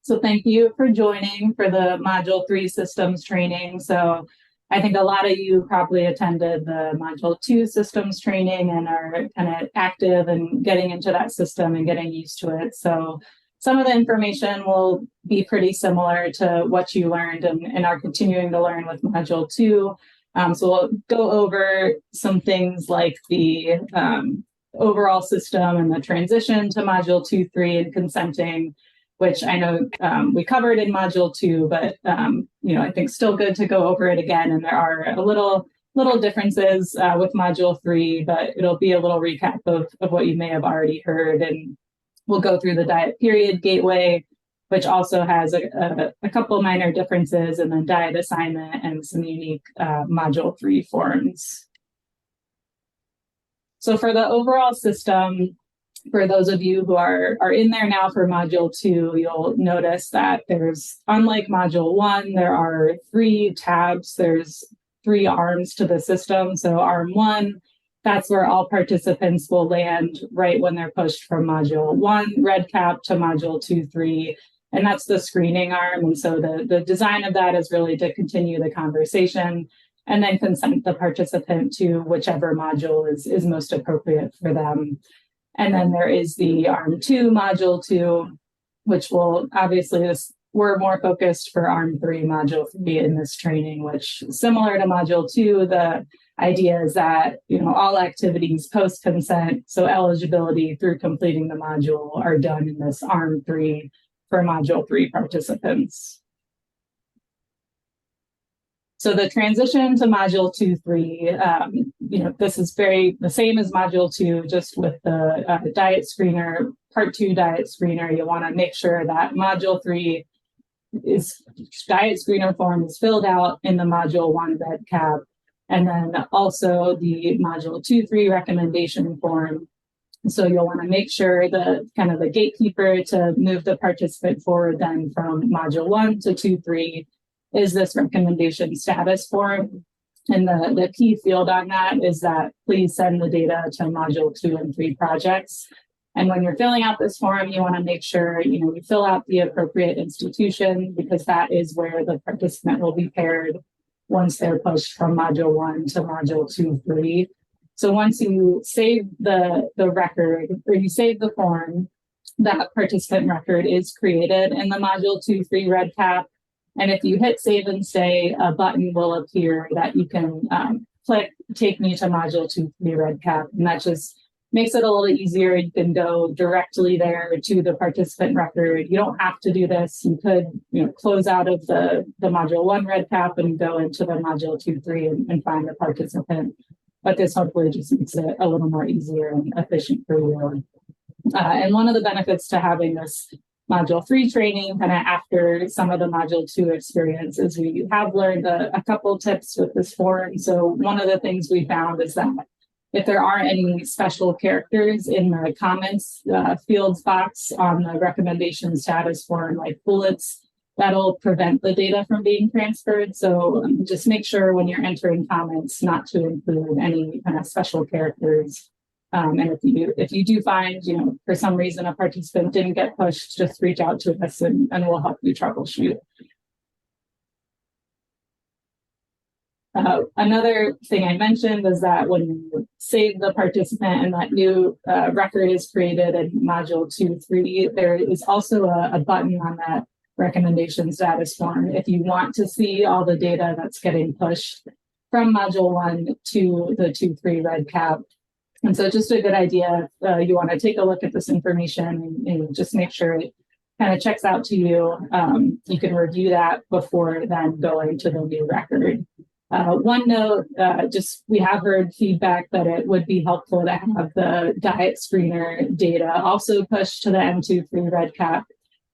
So thank you for joining for the Module 3 systems training. So I think a lot of you probably attended the Module 2 systems training and are kind of active and getting into that system and getting used to it. So some of the information will be pretty similar to what you learned and are continuing to learn with Module 2. So we'll go over some things like the overall system and the transition to Module 2, 3 and consenting, which I know we covered in Module 2, but I think still good to go over it again. And there are a little differences with Module 3, but it'll be a little recap of what you may have already heard. And we'll go through the diet period gateway, which also has a couple minor differences, and then diet assignment and some unique Module 3 forms. So for the overall system, for those of you who are in there now for Module 2, you'll notice that there's, unlike Module 1, there are 3 tabs. There's 3 arms to the system. So Arm 1, that's where all participants will land right when they're pushed from Module 1 REDCap to Module 2, 3. And that's the screening arm. And so the design of that is really to continue the conversation and then consent the participant to whichever module is most appropriate for them. And then there is the Arm 2, Module 2, which will obviously, we're more focused for Arm 3, Module 3 in this training, which similar to Module 2, the idea is that, all activities post-consent, so eligibility through completing the module, are done in this Arm 3 for Module 3 participants. So the transition to Module 2, 3, this is the same as Module 2, just with the diet screener, Part 2 diet screener. You want to make sure that Module 3 diet screener form is filled out in the Module 1 REDCap, and then also the Module 2, 3 recommendation form. So you'll want to make sure the gatekeeper to move the participant forward then from Module 1 to 2, 3 is this recommendation status form. And the key field on that is that please send the data to Module 2 and 3 projects. And when you're filling out this form, you want to make sure you fill out the appropriate institution, because that is where the participant will be paired once they're pushed from Module 1 to Module 2, 3. So once you save the record, or you save the form, that participant record is created in the Module 2, 3 REDCap. And if you hit save and stay, a button will appear that you can click, take me to Module 2, 3 REDCap. And that just makes it a little easier. You can go directly there to the participant record. You don't have to do this. You could close out of the Module 1 REDCap and go into the Module 2, 3 and find the participant. But this hopefully just makes it a little more easier and efficient for you. And one of the benefits to having this Module 3 training kind of after some of the Module 2 experiences, we have learned a couple tips with this form. So one of the things we found is that if there aren't any special characters in the comments fields box on the recommendation status form, like bullets, that'll prevent the data from being transferred. So just make sure when you're entering comments not to include any kind of special characters. And if you do find, for some reason a participant didn't get pushed, just reach out to us and we'll help you troubleshoot. Another thing I mentioned is that when you save the participant and that new record is created in Module 2, 3, there is also a button on that recommendation status form if you want to see all the data that's getting pushed from Module 1 to the 2, 3 REDCap. And so just a good idea, you want to take a look at this information and just make sure it kind of checks out to you. You can review that before then going to the new record. One note, we have heard feedback that it would be helpful to have the diet screener data also pushed to the M2, 3 REDCap.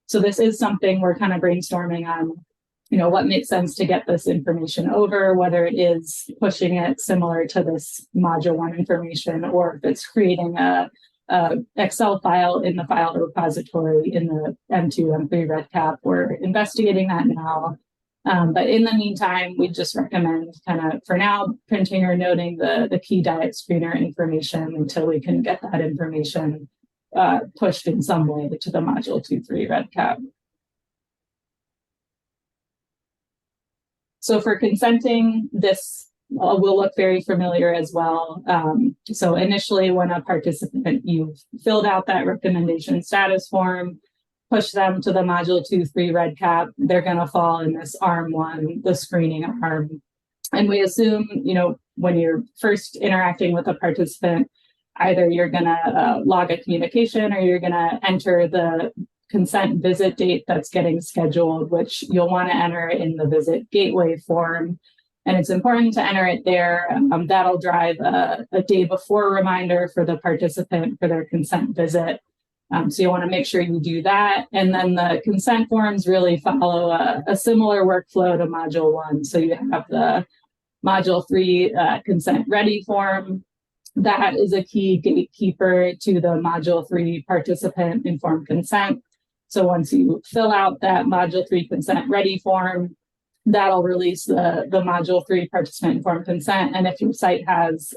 So this is something we're kind of brainstorming on, what makes sense to get this information over, whether it is pushing it similar to this Module 1 information, or if it's creating a Excel file in the file repository in the M2, M3 REDCap. We're investigating that now. But in the meantime, we just recommend kind of, for now, printing or noting the key diet screener information until we can get that information pushed in some way to the Module 2, 3 REDCap. So for consenting, this will look very familiar as well. So initially, when a participant, you've filled out that recommendation status form, push them to the Module 2-3 REDCap, they're going to fall in this ARM 1, the screening arm. And we assume, when you're first interacting with a participant, either you're going to log a communication or you're going to enter the consent visit date that's getting scheduled, which you'll want to enter in the visit gateway form. And it's important to enter it there. That'll drive a day before reminder for the participant for their consent visit. So you want to make sure you do that. And then the consent forms really follow a similar workflow to Module 1. So you have the Module 3 consent ready form. That is a key gatekeeper to the Module 3 participant informed consent. So once you fill out that Module 3 consent ready form, that'll release the Module 3 participant informed consent. And if your site has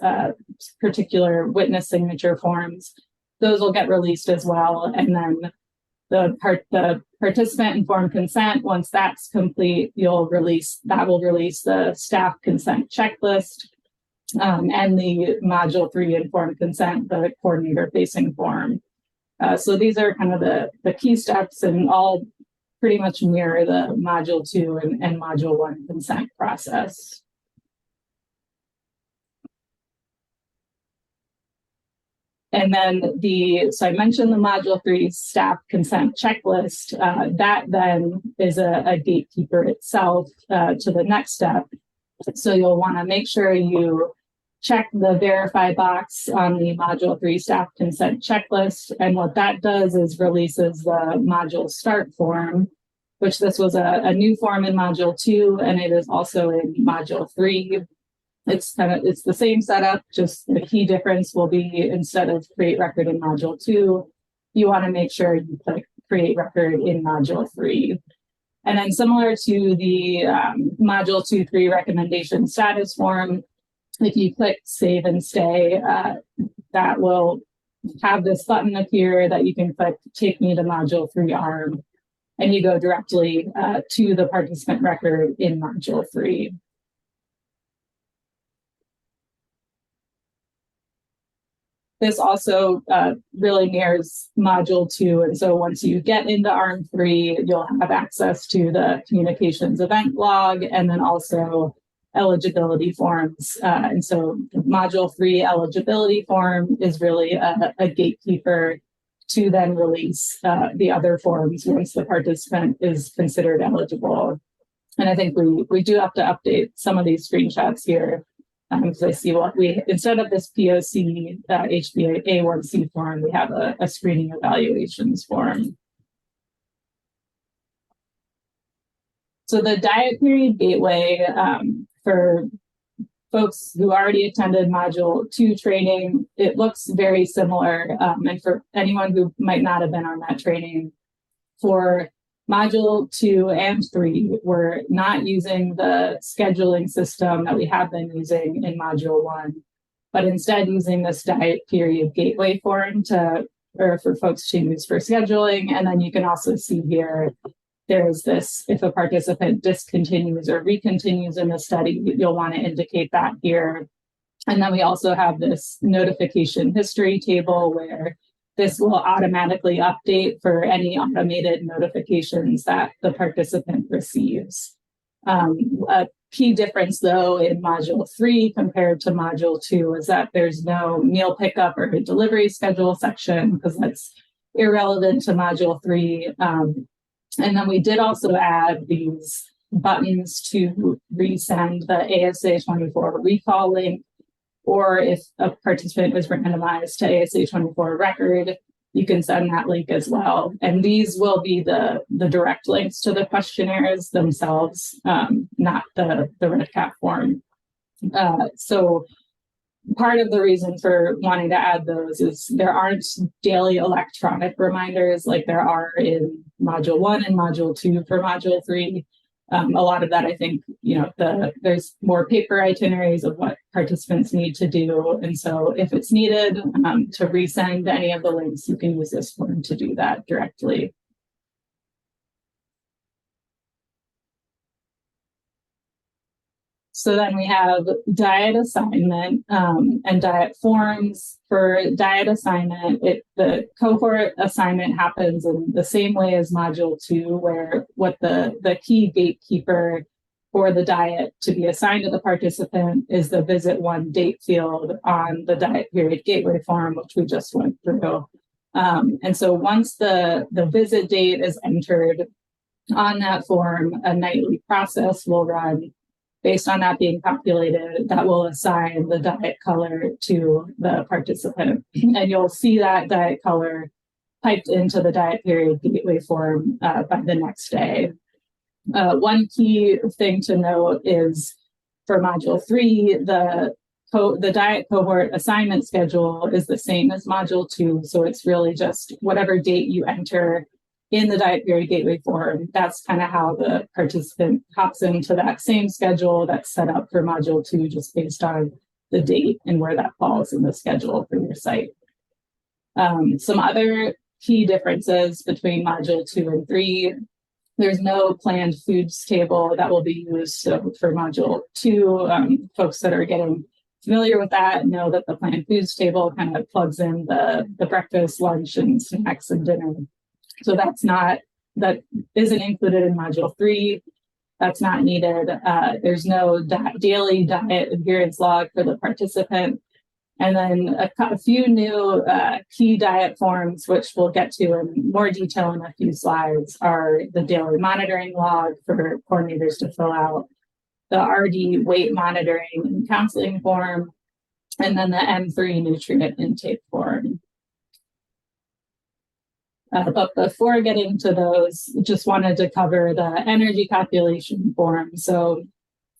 particular witness signature forms, those will get released as well. And then the participant informed consent, once that's complete, will release the staff consent checklist and the Module 3 informed consent, the coordinator facing form. So these are kind of the key steps, and all pretty much mirror the Module 2 and Module 1 consent process. And then so I mentioned the Module 3 staff consent checklist. That then is a gatekeeper itself to the next step. So you'll want to make sure you check the verify box on the Module 3 staff consent checklist. And what that does is releases the module start form, which this was a new form in Module 2, and it is also in Module 3. It's the same setup, just the key difference will be instead of create record in Module 2, you want to make sure you click create record in Module 3. And then similar to the Module 2-3 recommendation status form, if you click save and stay, that will have this button appear that you can click take me to Module 3 ARM, and you go directly to the participant record in Module 3. This also really mirrors Module 2. And so once you get into ARM 3, you'll have access to the communications event log and then also eligibility forms. And so Module 3 eligibility form is really a gatekeeper to then release the other forms once the participant is considered eligible. And I think we do have to update some of these screenshots here. Because I see instead of this POC HBA A1C form, we have a screening evaluations form. So the diet period gateway for folks who already attended Module 2 training, it looks very similar. And for anyone who might not have been on that training, for Module 2 and 3, we're not using the scheduling system that we have been using in Module 1, but instead using this diet period gateway form for folks to use for scheduling. And then you can also see here, there's this, if a participant discontinues or recontinues in the study, you'll want to indicate that here. And then we also have this notification history table where this will automatically update for any automated notifications that the participant receives. A key difference, though, in Module 3 compared to Module 2 is that there's no meal pickup or delivery schedule section, because that's irrelevant to Module 3. And then we did also add these buttons to resend the ASA24 recall link, or if a participant was randomized to ASA24 record, you can send that link as well. And these will be the direct links to the questionnaires themselves, not the REDCap form. So part of the reason for wanting to add those is there aren't daily electronic reminders like there are in Module 1 and Module 2 for Module 3. A lot of that, I think, there's more paper itineraries of what participants need to do. And so if it's needed to resend any of the links, you can use this form to do that directly. So then we have diet assignment and diet forms. For diet assignment, the cohort assignment happens in the same way as Module 2, where what the key gatekeeper for the diet to be assigned to the participant is the visit 1 date field on the diet period gateway form, which we just went through. And so once the visit date is entered on that form, a nightly process will run. Based on that being calculated, that will assign the diet color to the participant. And you'll see that diet color piped into the diet period gateway form by the next day. One key thing to note is for Module 3, the diet cohort assignment schedule is the same as Module 2. So it's really just whatever date you enter in the diet period gateway form. That's kind of how the participant hops into that same schedule that's set up for Module 2, just based on the date and where that falls in the schedule for your site. Some other key differences between Module 2 and 3. There's no planned foods table that will be used for Module 2. Folks that are getting familiar with that know that the planned foods table kind of plugs in the breakfast, lunch, and snacks and dinner. So that isn't included in Module 3. That's not needed. There's no daily diet adherence log for the participant. And then a few new key diet forms, which we'll get to in more detail in a few slides, are the daily monitoring log for coordinators to fill out, the RD weight monitoring and counseling form, and then the M3 nutrient intake form. But before getting to those, just wanted to cover the energy calculation form. So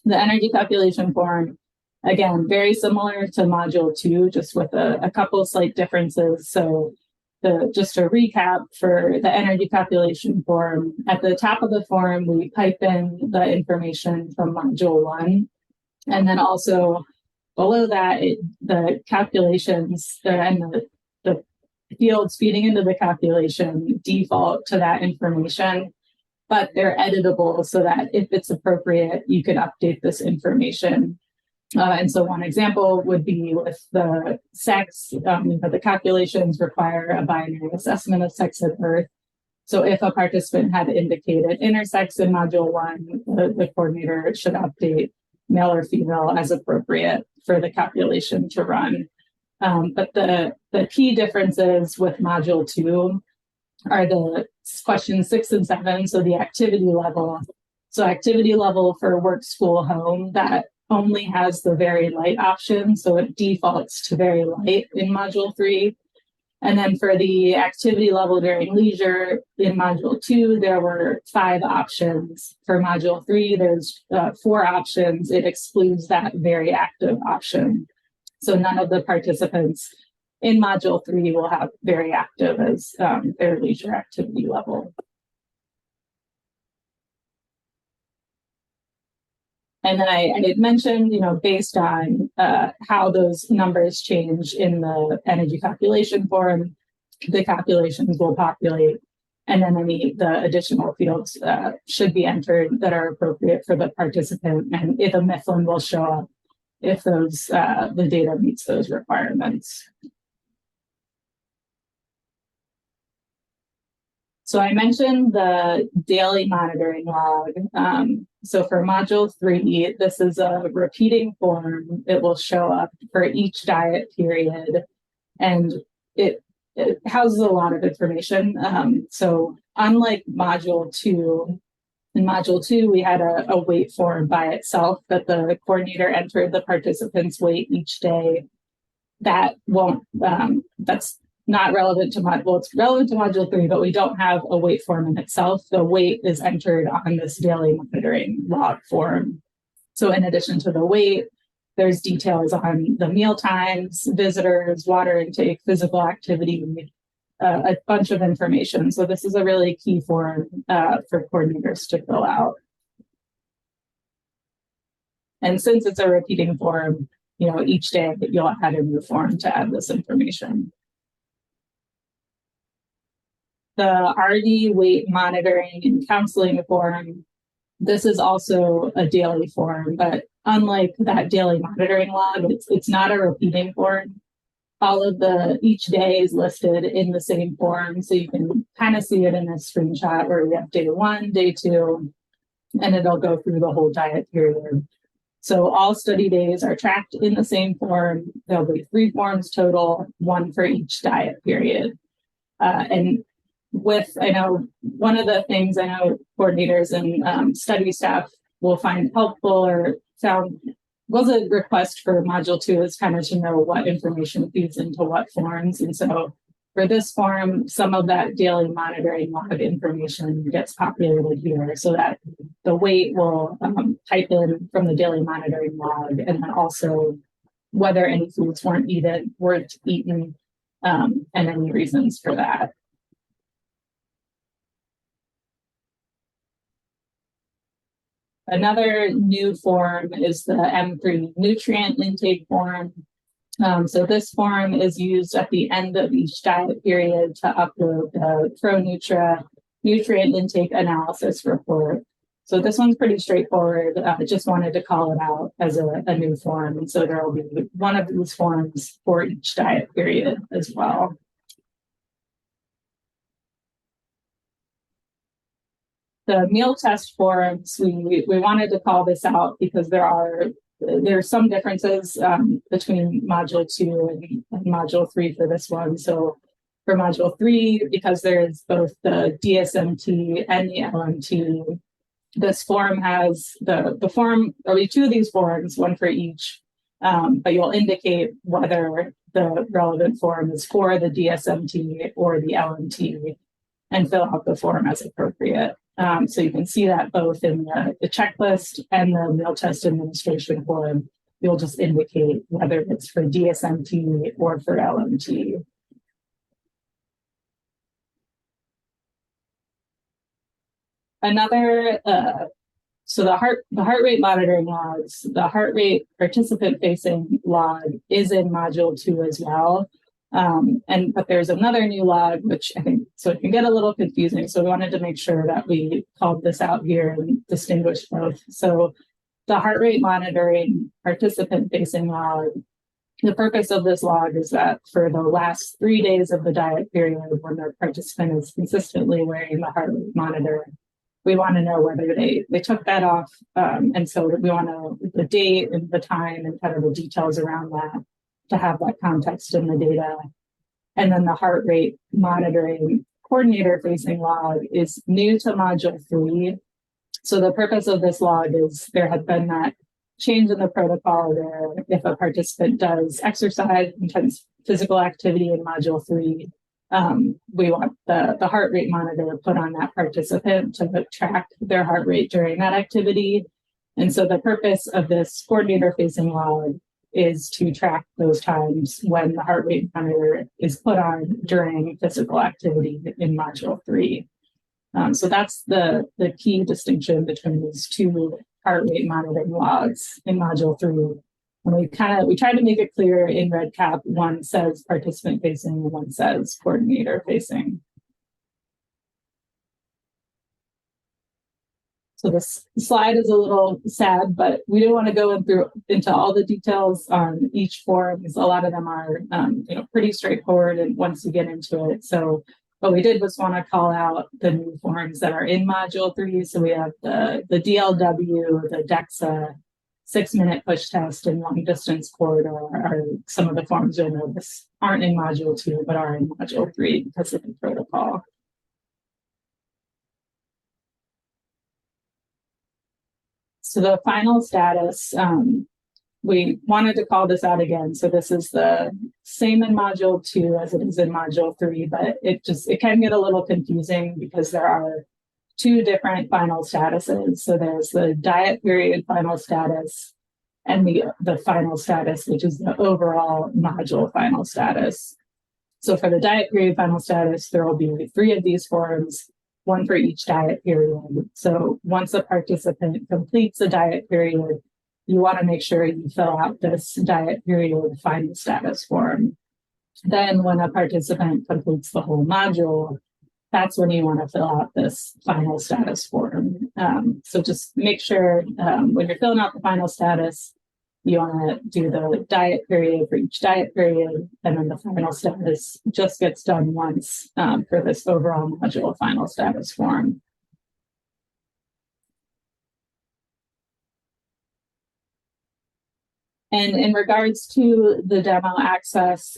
the energy calculation form, again, very similar to Module 2, just with a couple slight differences. So just to recap, for the energy calculation form, at the top of the form, we pipe in the information from Module 1. And then also below that, the calculations and the fields feeding into the calculation default to that information, but they're editable so that if it's appropriate, you can update this information. And so one example would be with the sex. The calculations require a binary assessment of sex at birth. So if a participant had indicated intersex in Module 1, the coordinator should update male or female as appropriate for the calculation to run. But the key differences with Module 2 are the questions 6 and 7, so the activity level. So activity level for work, school, home, that only has the very light option, so it defaults to very light in Module 3. And then for the activity level during leisure in Module 2, there were 5 options. For Module 3, there's 4 options. It excludes that very active option. So none of the participants in Module 3 will have very active as their leisure activity level. And then I had mentioned, based on how those numbers change in the energy calculation form, the calculations will populate, and then the additional fields should be entered that are appropriate for the participant, and the Mifflin will show up if the data meets those requirements. So I mentioned the daily monitoring log. So for Module 3, this is a repeating form. It will show up for each diet period, and it houses a lot of information. So unlike Module 2, in Module 2, we had a weight form by itself that the coordinator entered the participant's weight each day. That won't, that's not relevant to it's relevant to Module 3, but we don't have a weight form in itself. The weight is entered on this daily monitoring log form. So in addition to the weight, there's details on the meal times, visitors, water intake, physical activity, a bunch of information. So this is a really key form for coordinators to fill out. And since it's a repeating form, each day you'll add a new form to add this information. The RD weight monitoring and counseling form, this is also a daily form, but unlike that daily monitoring log, it's not a repeating form. All of each day is listed in the same form. So you can kind of see it in this screenshot where we have day 1, day 2, and it'll go through the whole diet period. So all study days are tracked in the same form. There'll be 3 forms total, 1 for each diet period. And I know one of the things I know coordinators and study staff will find helpful or found was a request for module 2 is kind of to know what information feeds into what forms. And so for this form, some of that daily monitoring log information gets populated here so that the weight will type in from the daily monitoring log, and then also whether any foods weren't eaten, and any reasons for that. Another new form is the M3 nutrient intake form. So this form is used at the end of each diet period to upload the ProNutra nutrient intake analysis report. So this one's pretty straightforward. I just wanted to call it out as a new form. And so there will be one of these forms for each diet period as well. The meal test forms, we wanted to call this out because there are some differences between module 2 and module 3 for this one. So for module 3, because there is both the DSMT and the LMT, this form has the form, there'll be 2 of these forms, 1 for each, but you'll indicate whether the relevant form is for the DSMT or the LMT and fill out the form as appropriate. So you can see that both in the checklist and the meal test administration form, you'll just indicate whether it's for DSMT or for LMT. Another, so the heart rate monitoring logs, the heart rate participant facing log is in module 2 as well. But there's another new log, which I think, so it can get a little confusing. So we wanted to make sure that we called this out here and distinguish both. So the heart rate monitoring participant facing log, the purpose of this log is that for the last 3 days of the diet period, when the participant is consistently wearing the heart rate monitor, we want to know whether they took that off. And so we want to know the date and the time and kind of the details around that, to have that context in the data. And then the heart rate monitoring coordinator facing log is new to module 3. So the purpose of this log is there had been that change in the protocol where if a participant does exercise, intense physical activity in module 3, we want the heart rate monitor put on that participant to track their heart rate during that activity. And so the purpose of this coordinator facing log is to track those times when the heart rate monitor is put on during physical activity in module 3. So that's the key distinction between these 2 heart rate monitoring logs in module 3. And we tried to make it clear in REDCap, one says participant facing and one says coordinator facing. So this slide is a little sad, but we didn't want to go into all the details on each form, because a lot of them are pretty straightforward and once you get into it. So what we did was want to call out the new forms that are in module 3. So we have the DLW, the DEXA, 6-minute push test, and long distance corridor are some of the forms you'll notice aren't in module 2, but are in module 3 because of the protocol. So the final status, we wanted to call this out again. So this is the same in module 2 as it is in module 3, but it can get a little confusing because there are 2 different final statuses. So there's the diet period final status and the final status, which is the overall module final status. So for the diet period final status, there will be 3 of these forms, 1 for each diet period. So once a participant completes a diet period, you want to make sure you fill out this diet period final status form. Then when a participant completes the whole module, that's when you want to fill out this final status form. So just make sure when you're filling out the final status, you want to do the diet period for each diet period, and then the final status just gets done once for this overall module final status form. And in regards to the demo access,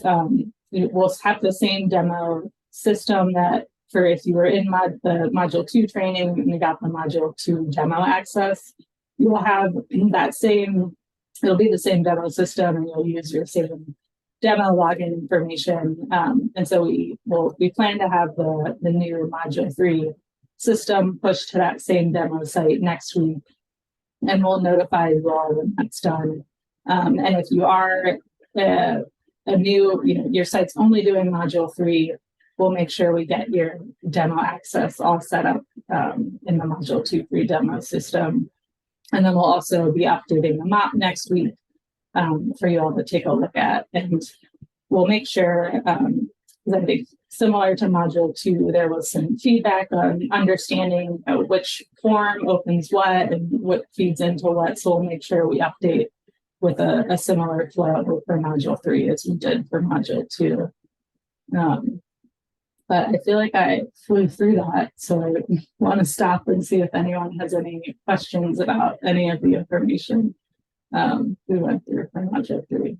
we'll have the same demo system that for if you were in the Module 2 training and you got the Module 2 demo access, you will have that same, it'll be the same demo system, and you'll use your same demo login information. And so we plan to have the new Module 3 system pushed to that same demo site next week, and we'll notify you all when that's done. And if you are a new, your site's only doing Module 3, we'll make sure we get your demo access all set up in the Module 2-3 demo system. And then we'll also be updating the map next week for you all to take a look at. And we'll make sure, I think similar to Module 2, there was some feedback on understanding which form opens what and what feeds into what. So we'll make sure we update with a similar flow for Module 3 as we did for Module 2. But I feel like I flew through that, so I want to stop and see if anyone has any questions about any of the information we went through for Module 3.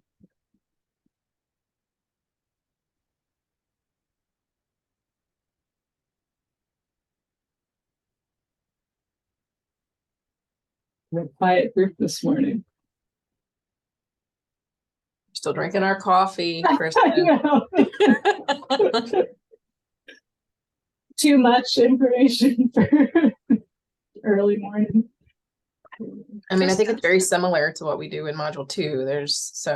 We're a quiet group this morning. Still drinking our coffee, Kristen. Too much information for early morning. I mean, I think it's very similar to what we do in Module 2. It's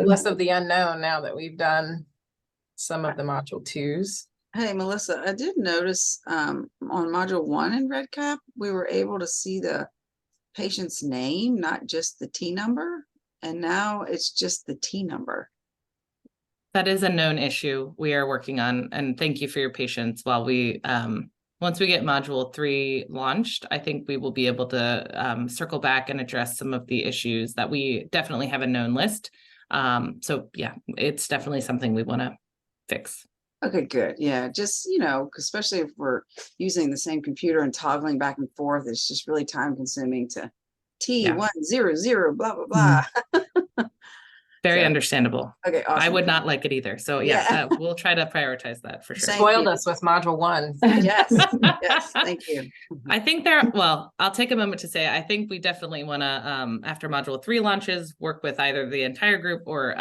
less of the unknown now that we've done some of the Module 2s. Hey, Melissa, I did notice on Module 1 in REDCap, we were able to see the patient's name, not just the T number. And now it's just the T number. That is a known issue we are working on, and thank you for your patience while we, once we get Module 3 launched, I think we will be able to circle back and address some of the issues that we definitely have a known list. So yeah, it's definitely something we want to fix. Okay, good. Yeah, just, especially if we're using the same computer and toggling back and forth, it's just really time consuming to T100, blah, blah, blah. Very understandable. Okay, awesome. I would not like it either. So yeah, we'll try to prioritize that for sure. Spoiled us with Module 1. Yes, yes, thank you. I think I'll take a moment to say, I think we definitely want to, after Module 3 launches, work with either the entire group or,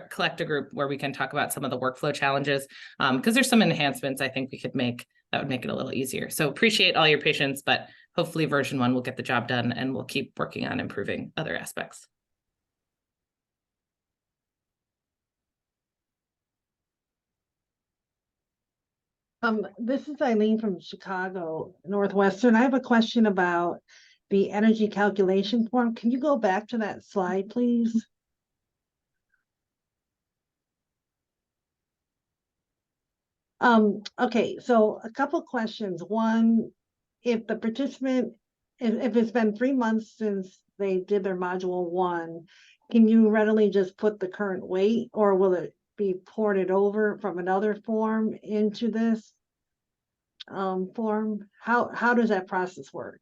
collect a group where we can talk about some of the workflow challenges. Because there's some enhancements I think we could make that would make it a little easier. So appreciate all your patience, but hopefully version 1 will get the job done, and we'll keep working on improving other aspects. This is Eileen from Chicago Northwestern. I have a question about the energy calculation form. Can you go back to that slide, please? Okay, so a couple questions. One, if the participant, if it's been 3 months since they did their Module 1, can you readily just put the current weight, or will it be ported over from another form into this form? How does that process work?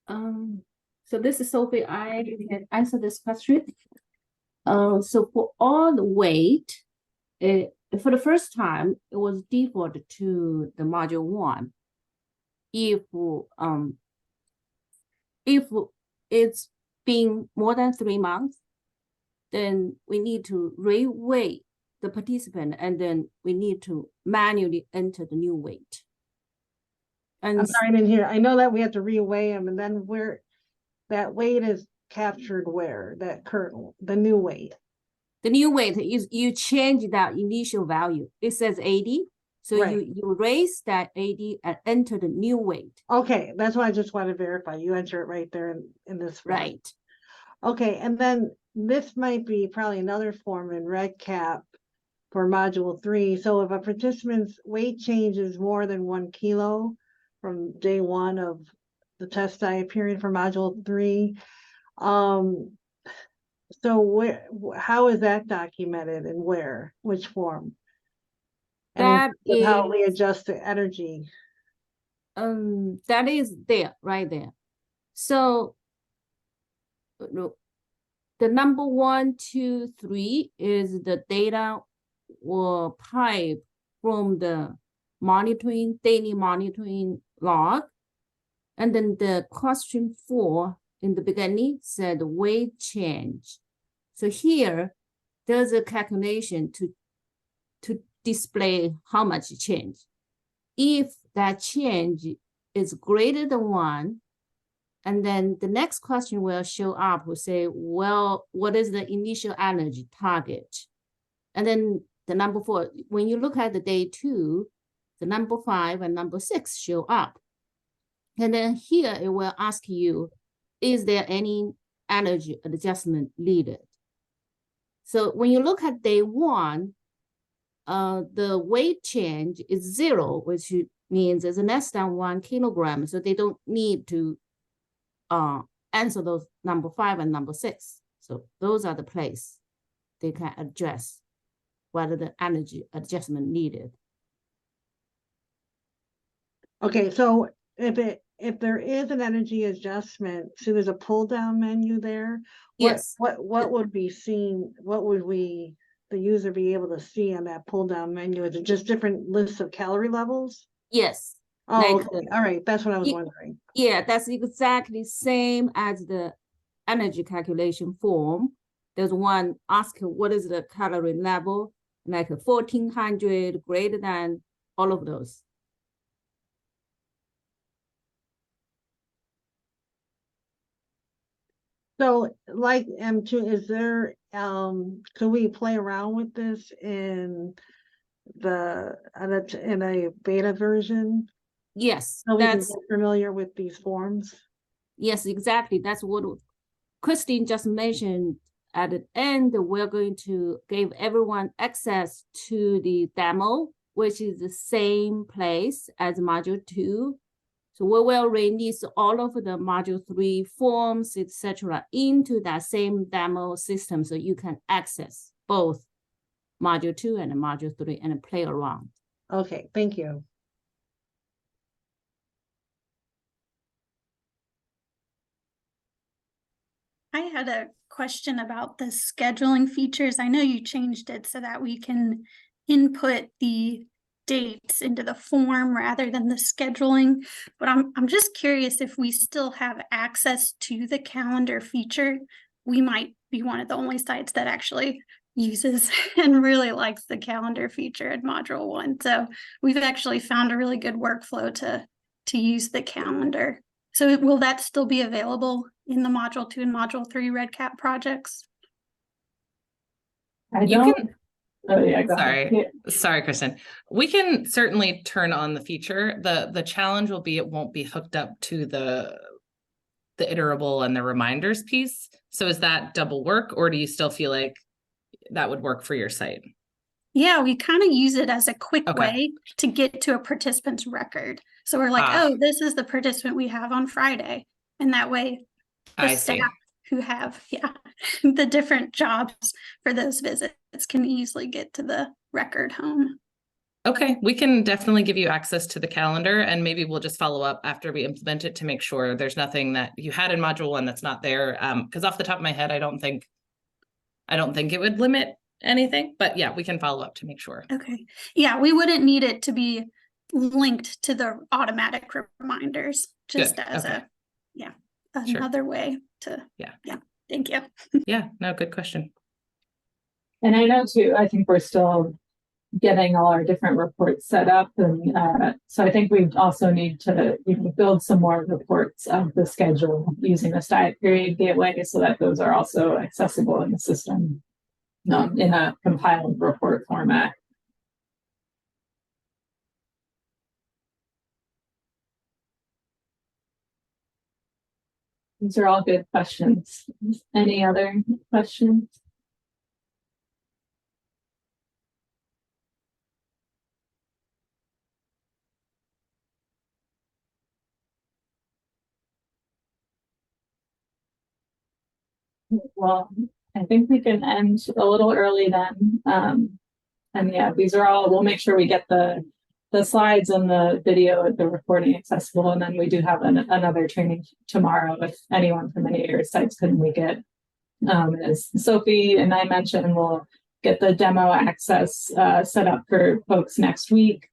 So this is Sophie. I can answer this question. So for all the weight, for the first time, it was default to the Module 1. If it's been more than 3 months, then we need to re-weigh the participant, and then we need to manually enter the new weight. And I'm sorry, I didn't hear. I know that we have to re-weigh them, and then where that weight is captured, where that current, the new weight. the new weight is you change that initial value. It says 80. So Right. you raise that 80 and enter the new weight. Okay, that's why I just want to verify. You enter it right there in this form. Right. Okay, and then this might be probably another form in REDCap, for module 3. So if a participant's weight change is more than 1 kilo from day 1 of the test diet period for module 3, so how is that documented and where, which form? And That how is, we adjust the energy. that is there, right there. So the number 1, 2, 3 is the data or pipe from the monitoring, daily monitoring log. And then the question 4 in the beginning said weight change. So here, there's a calculation to display how much change. If that change is greater than 1, and then the next question will show up, will say, well, what is the initial energy target? And then the number 4, when you look at the day 2, the number 5 and number 6 show up. And then here it will ask you, is there any energy adjustment needed? So when you look at day 1, the weight change is 0, which means it's less than 1 kilogram. So they don't need to answer those number 5 and number 6. So those are the place they can address whether the energy adjustment needed. Okay, so if there is an energy adjustment, so there's a pull down menu there. Yes. What would be seen? What would the user be able to see on that pull down menu? Is it just different lists of calorie levels? Yes. Oh, Like okay. All right. That's what I was Yeah. wondering. Yeah, that's exactly same as the energy calculation form. There's one ask what is the calorie level, like 1400, greater than all of those. So like M2, is there, can we play around with this in a beta version? Yes, So we can that's get familiar with these forms? yes, exactly. That's what Christine just mentioned. At the end, we're going to give everyone access to the demo, which is the same place as module 2. So we will release all of the module 3 forms, etc., into that same demo system, so you can access both module 2 and module 3 and play around. Okay, thank you. I had a question about the scheduling features. I know you changed it so that we can input the dates into the form rather than the scheduling, but I'm just curious if we still have access to the calendar feature. We might be one of the only sites that actually uses and really likes the calendar feature in module 1. So we've actually found a really good workflow to use the calendar. So will that still be available in the module 2 and module 3 REDCap projects? I You don't. can- Oh yeah, go Sorry. ahead. Sorry, Kristen. We can certainly turn on the feature. The challenge will be it won't be hooked up to the iterable and the reminders piece. So is that double work, or do you still feel like that would work for your site? Yeah, we kind of use it as a quick Okay. way to get to a participant's record. So we're like, Ah. oh, this is the participant we have on Friday. And that way the I see. staff who have, the different jobs for those visits can easily get to the record home. Okay, we can definitely give you access to the calendar, and maybe we'll just follow up after we implement it to make sure there's nothing that you had in module 1 that's not there. Because off the top of my head, I don't think it would limit anything, but yeah, we can follow up to make sure. Okay. Yeah, we wouldn't need it to be linked to the automatic reminders, just Good. as Okay. Sure. another way to, Yeah. Thank you. Yeah, no, good question. And I know too, I think we're still getting all our different reports set up. And so I think we also need to build some more reports of the schedule using this diet period gateway so that those are also accessible in the system in a compiled report format. These are all good questions. Any other questions? Well, I think we can end a little early then. And yeah, these are all, we'll make sure we get the slides and the video, the recording accessible. And then we do have another training tomorrow if anyone from any of your sites couldn't make it. As Sophie and I mentioned, we'll get the demo access set up for folks next week,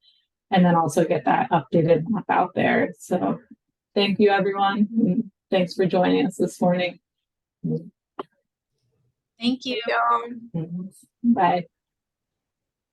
and then also get that updated map out there. So thank you, everyone. And thanks for joining us this morning. Thank you. Bye.